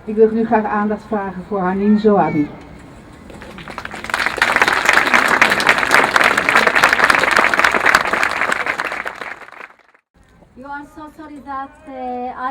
Ik wil nu graag aandacht vragen voor Haneen Zoabi. You are so sorry that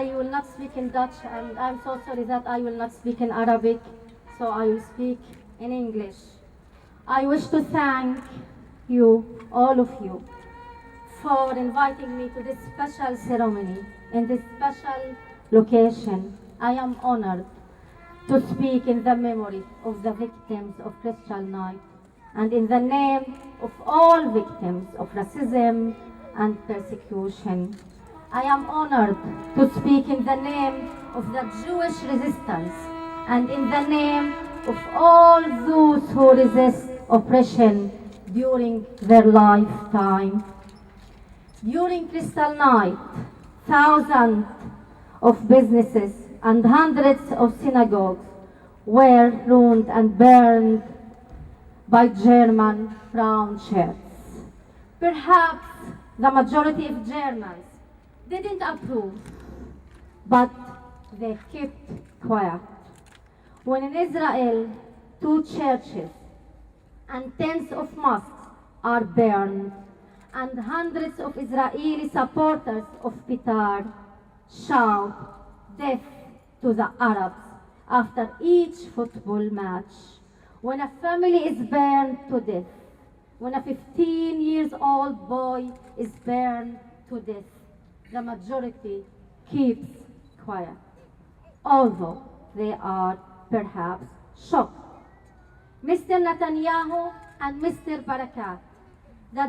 I will not speak in Dutch, and I'm so sorry that I will not speak in Arabic, so I will speak in English. I wish to thank you, all of you, for inviting me to this special ceremony in this special location. I am honored to speak in the memory of the victims of Crystal Night and in the name of all victims of racism and persecution. I am honored to speak in the name of the Jewish resistance and in the name of all those who resist oppression during their lifetime. During Crystal Night, thousands of businesses and hundreds of synagogues were ruined and burned by German brown shirts. Perhaps the majority of Germans didn't approve, but they kept quiet. When in Israel, 2 churches and tens of mosques are burned, and hundreds of Israeli supporters of Qatar shout death to the Arabs after each football match. When a family is burned to death, when a 15-year-old boy is burned to death, the majority keeps quiet, although they are perhaps shocked. Mr. Netanyahu and Mr. Barakat, the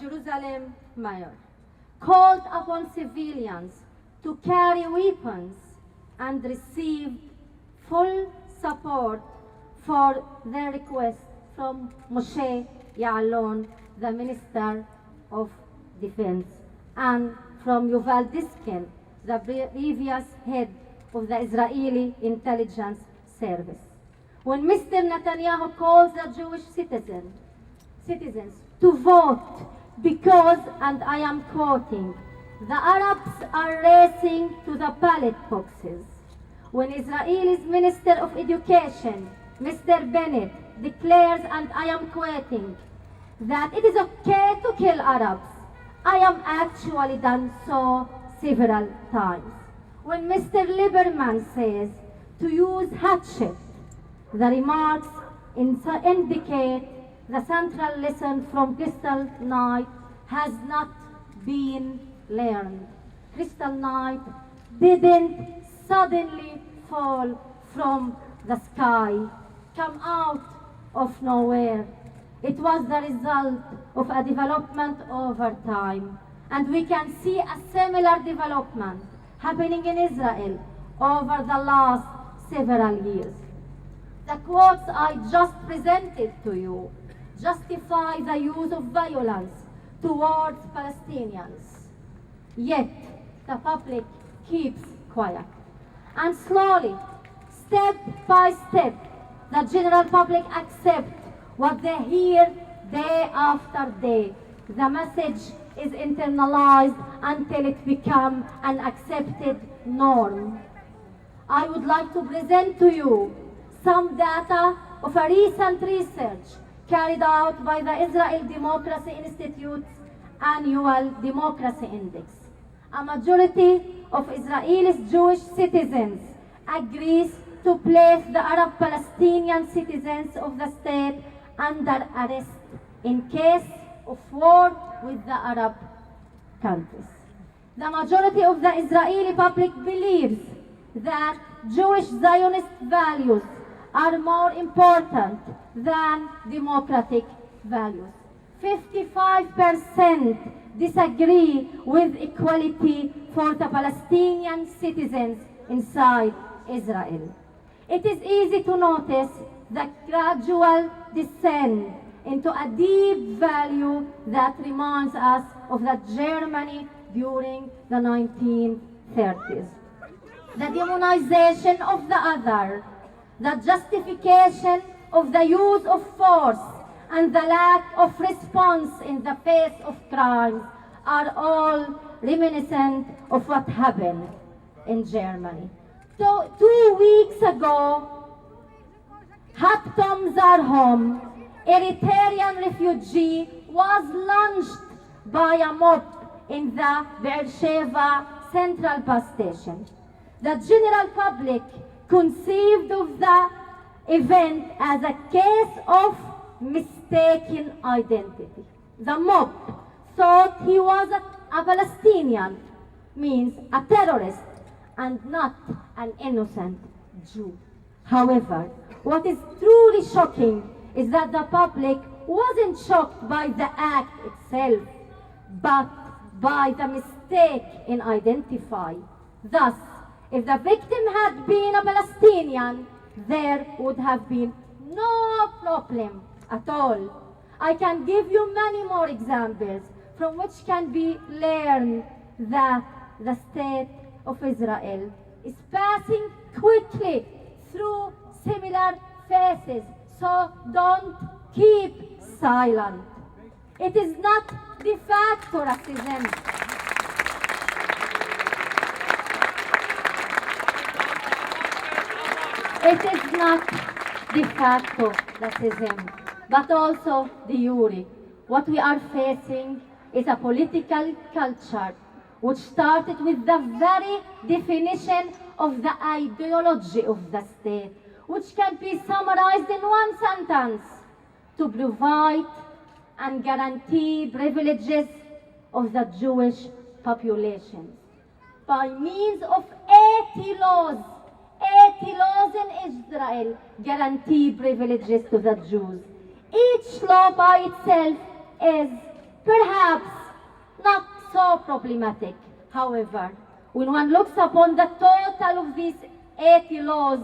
Jerusalem mayor, called upon civilians to carry weapons and received full support for their request from Moshe Ya'alon, the Minister of Defense, and from Yuval Diskin, the previous head of the Israeli intelligence service. When Mr. Netanyahu calls the Jewish citizens to vote because, and I am quoting, the Arabs are racing to the ballot boxes. When Israel's Minister of Education, Mr. Bennett, declares, and I am quoting, that it is okay to kill Arabs, I am actually done so several times. When Mr. Lieberman says to use hatchet, the remarks indicate the central lesson from Crystal Night has not been learned. Crystal Night didn't suddenly fall from the sky, come out of nowhere. It was the result of a development over time. And we can see a similar development happening in Israel over the last several years. The quotes I just presented to you justify the use of violence towards Palestinians. Yet, the public keeps quiet. And slowly, step by step, the general public accepts what they hear day after day. The message is internalized until it becomes an accepted norm. I would like to present to you some data of a recent research carried out by the Israel Democracy Institute's annual Democracy Index. A majority of Israel's Jewish citizens agrees to place the Arab Palestinian citizens of the state under arrest in case of war with the Arab countries. The majority of the Israeli public believes that Jewish Zionist values are more important than democratic values. 55% disagree with equality for the Palestinian citizens inside Israel. It is easy to notice the gradual descent into a deep value that reminds us of the Germany during the 1930s. The demonization of the other, the justification of the use of force, and the lack of response in the face of crimes are all reminiscent of what happened in Germany. So 2 weeks ago, Haktom Zarhom, Eritrean refugee, was launched by a mob in the Beersheba Central Bus Station. The general public conceived of the event as a case of mistaken identity. The mob thought he was a Palestinian, means a terrorist, and not an innocent Jew. However, what is truly shocking is that the public wasn't shocked by the act itself, but by the mistake in identifying. Thus, if the victim had been a Palestinian, there would have been no problem at all. I can give you many more examples from which can be learned that the state of Israel is passing quickly through similar phases, so don't keep silent. It is not de facto racism. It is not de facto racism, but also de jure. What we are facing is a political culture which started with the very definition of the ideology of the state, which can be summarized in one sentence: to provide and guarantee privileges of the Jewish population by means of 80 laws. 80 laws in Israel guarantee privileges to the Jews. Each law by itself is perhaps not so problematic. However, when one looks upon the total of these 80 laws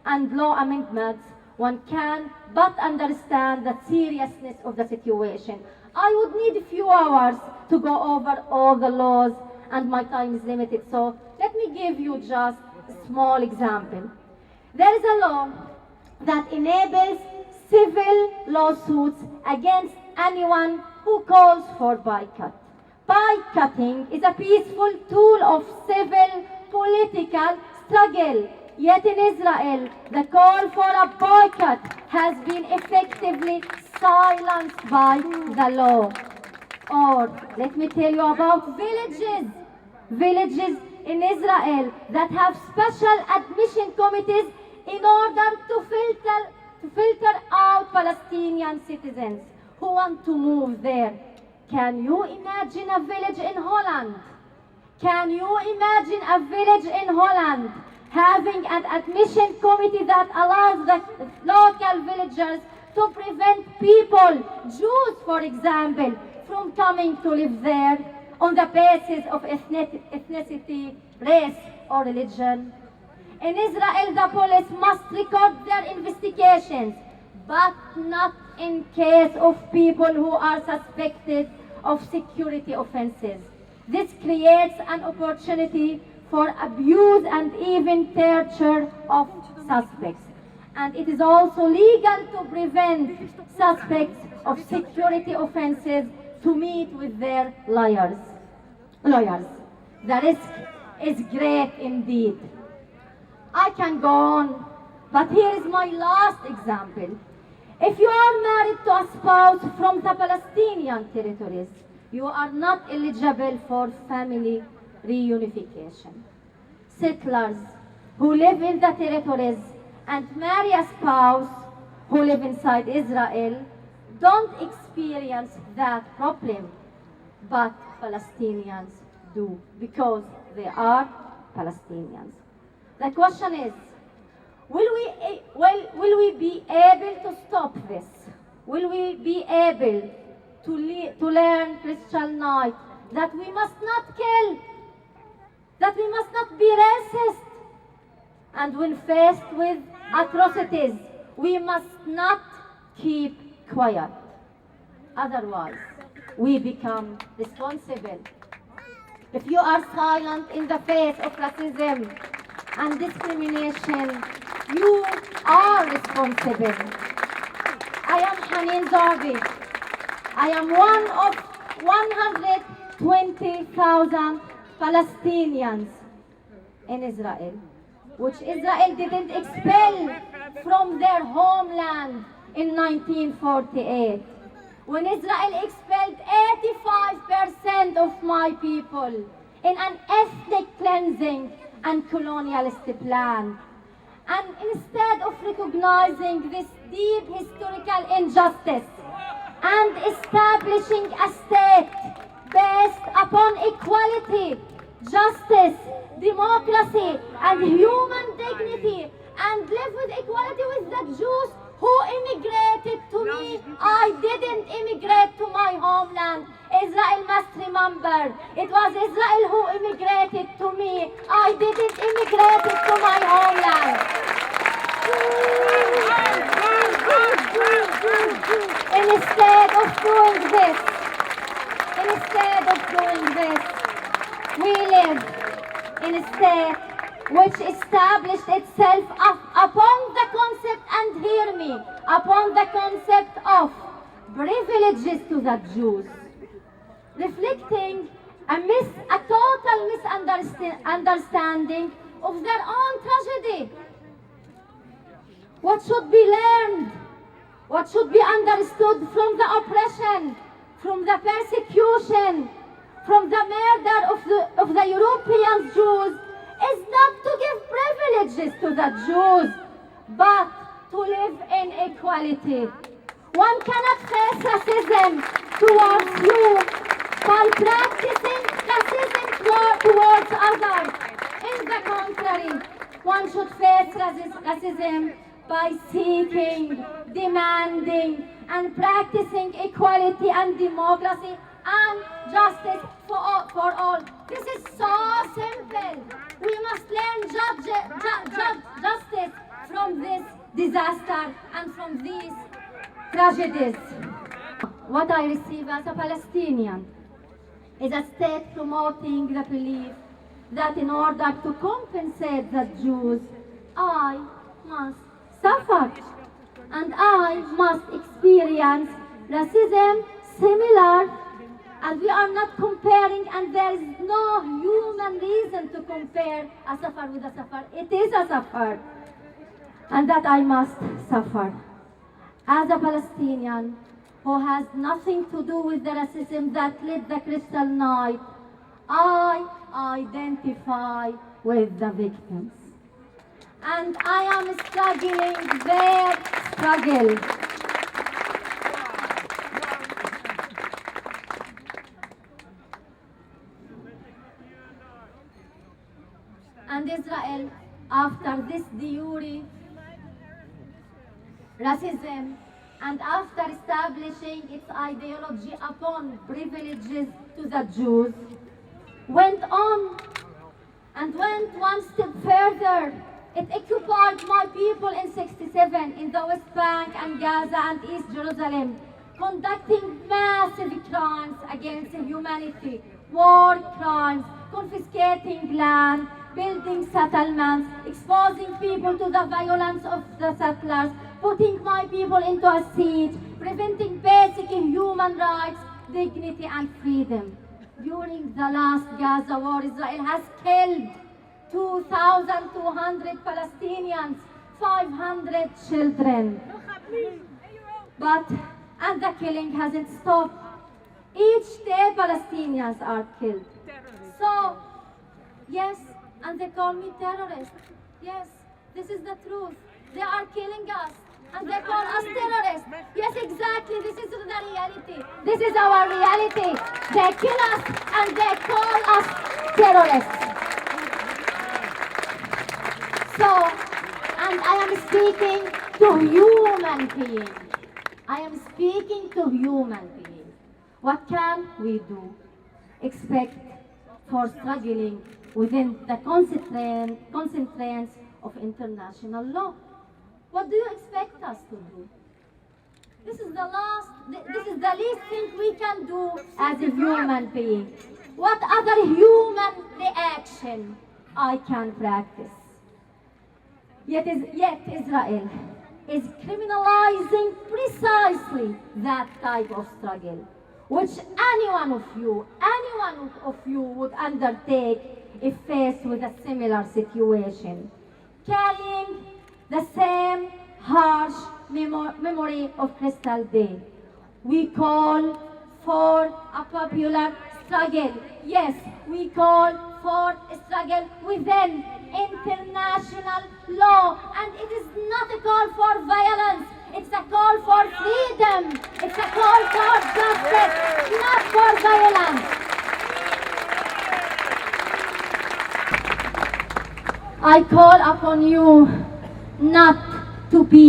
and law amendments, one can but understand the seriousness of the situation. I would need a few hours to go over all the laws, and my time is limited, so let me give you just a small example. There is a law that enables civil lawsuits against anyone who calls for boycott. Boycotting is a peaceful tool of civil political struggle. Yet in Israel, the call for a boycott has been effectively silenced by the law. Or let me tell you about villages. Villages in Israel that have special admission committees in order to filter out Palestinian citizens who want to move there. Can you imagine a village in Holland? Can you imagine a village in Holland having an admission committee that allows the local villagers to prevent people, Jews for example, from coming to live there on the basis of ethnicity, race, or religion? In Israel, the police must record their investigations, but not in case of people who are suspected of security offenses. This creates an opportunity for abuse and even torture of suspects. And it is also legal to prevent suspects of security offenses to meet with their lawyers. The risk is great indeed. I can go on, but here is my last example. If you are married to a spouse from the Palestinian territories, you are not eligible for family reunification. Settlers who live in the territories and marry a spouse who live inside Israel don't experience that problem, but Palestinians do, because they are Palestinians. The question is, will we be able to stop this? Will we be able to learn Crystal Night that we must not kill, that we must not be racist, and when faced with atrocities, we must not keep quiet. Otherwise, we become responsible. If you are silent in the face of racism and discrimination, you are responsible. I am Haneen Zoabi. I am one of 120 20,000 Palestinians in Israel, which Israel didn't expel from their homeland in 1948. When Israel expelled 85% of my people in an ethnic cleansing and colonialist plan. And instead of recognizing this deep historical injustice and establishing a state based upon equality, justice, democracy, and human dignity, and live with equality with the Jews who immigrated to me. I didn't immigrate to my homeland. Israel must remember, it was Israel who immigrated to me. I didn't immigrate to my homeland. Instead of doing this, we live in a state which established itself upon the concept, and hear me, upon the concept of privileges to the Jews, reflecting a total misunderstanding of their own tragedy. What should be learned, what should be understood from the oppression, from the persecution, from the murder of the European Jews, is not to give privileges to the Jews, but to live in equality. One cannot face racism towards you by practicing racism towards others. In the contrary, one should face racism by seeking, demanding, and practicing equality and democracy and justice for all. This is so simple. We must learn justice from this disaster and from these tragedies. What I receive as a Palestinian is a state promoting the belief that in order to compensate the Jews, I must suffer and I must experience racism similar, and we are not comparing, and there is no human reason to compare a suffer with a suffer. It is a suffer, and that I must suffer. As a Palestinian who has nothing to do with the racism that lit the Crystal Night, I identify with the victims. And I am struggling their struggle. And Israel, after this de jure racism, and after establishing its ideology upon privileges to the Jews, went on and went one step further. It occupied my people in '67 in the West Bank and Gaza and East Jerusalem, conducting massive crimes against humanity, war crimes, confiscating land, building settlements, exposing people to the violence of the settlers, putting my people into a siege, preventing basic human rights, dignity and freedom. During the last Gaza war, Israel has killed 2,200 Palestinians, 500 children. And the killing hasn't stopped. Each day Palestinians are killed. So, yes, and they call me terrorist. Yes, this is the truth. They are killing us, and they call us terrorists. Yes, exactly, this is the reality. This is our reality. They kill us, and they call us terrorists. So, and I am speaking to human beings. I am speaking to human beings. What can we do? Expect for struggling within the constraints of international law. What do you expect us to do? This is the least thing we can do as a human being. What other human reaction I can practice? Yet Israel is criminalizing precisely that type of struggle. which any one of you would undertake if faced with a similar situation, carrying the same harsh memory of Crystal Day. We call for a popular struggle. Yes, we call for a struggle within international law, and it is not a call for violence. It's a call for freedom. It's a call for justice, not for violence. I call upon you not to be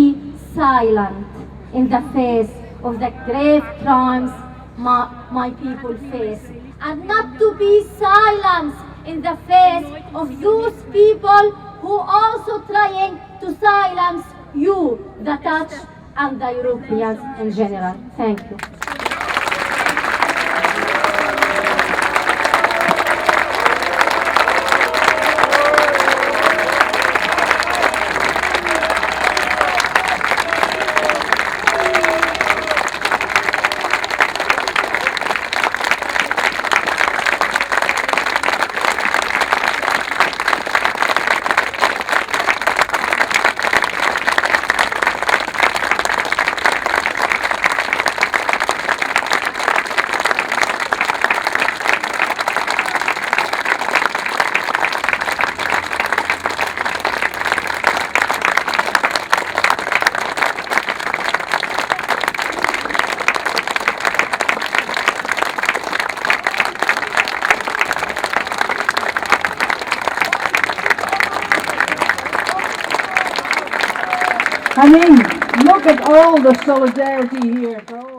silent in the face of the grave crimes my people face, and not to be silent in the face of those people who also trying to silence you, the Dutch and the Europeans in general. Thank you. Haneen, look at all the solidarity here, bro.